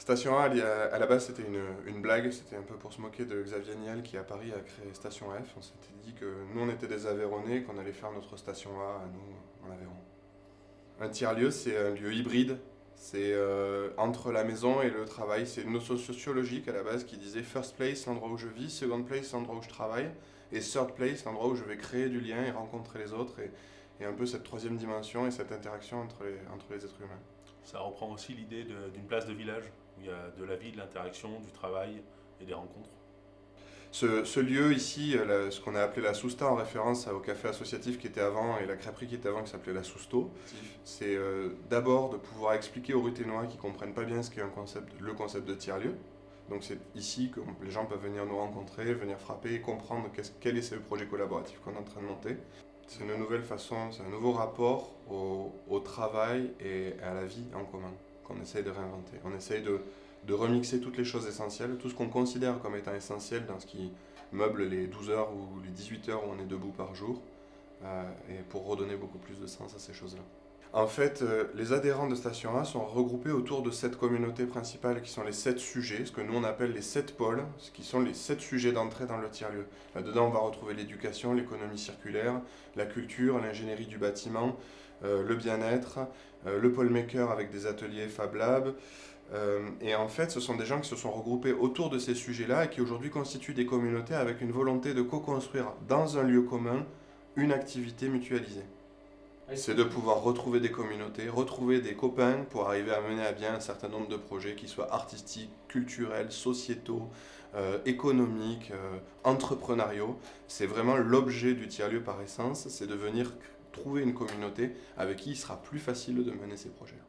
Station A, à la base, c'était une blague, c'était un peu pour se moquer de Xavier Niel qui à Paris a créé Station F. On s'était dit que nous, on était des Aveyronnais, qu'on allait faire notre Station A, nous, en Aveyron. Un tiers-lieu, c'est un lieu hybride. C'est entre la maison et le travail. C'est une notion sociologique à la base qui disait first place, l'endroit où je vis, second place, l'endroit où je travaille, et third place, l'endroit où je vais créer du lien et rencontrer les autres, et un peu cette troisième dimension et cette interaction entre les êtres humains. Ça reprend aussi l'idée d'une place de village, où il y a de la vie, de l'interaction, du travail et des rencontres. Ce lieu ici, ce qu'on a appelé la Sousta en référence au café associatif qui était avant et la crêperie qui était avant qui s'appelait la Sousto, c'est d'abord de pouvoir expliquer aux Ruténois qui ne comprennent pas bien ce qu'est le concept de tiers-lieu. Donc c'est ici que les gens peuvent venir nous rencontrer, venir frapper et comprendre quel est ce projet collaboratif qu'on est en train de monter. C'est une nouvelle façon, c'est un nouveau rapport au travail et à la vie en commun qu'on essaye de réinventer. On essaye de remixer toutes les choses essentielles, tout ce qu'on considère comme étant essentiel dans ce qui meuble les 12 heures ou les 18 heures où on est debout par jour, et pour redonner beaucoup plus de sens à ces choses-là. En fait, les adhérents de Station A sont regroupés autour de 7 communautés principales qui sont les 7 sujets, ce que nous on appelle les 7 pôles, ce qui sont les 7 sujets d'entrée dans le tiers-lieu. Là-dedans, on va retrouver l'éducation, l'économie circulaire, la culture, l'ingénierie du bâtiment, le bien-être, le pôle maker avec des ateliers Fab Lab. Et en fait, ce sont des gens qui se sont regroupés autour de ces sujets-là et qui aujourd'hui constituent des communautés avec une volonté de co-construire dans un lieu commun une activité mutualisée. C'est de pouvoir retrouver des communautés, retrouver des copains pour arriver à mener à bien un certain nombre de projets qui soient artistiques, culturels, sociétaux, économiques, entrepreneuriaux. C'est vraiment l'objet du tiers-lieu par essence, c'est de venir trouver une communauté avec qui il sera plus facile de mener ces projets.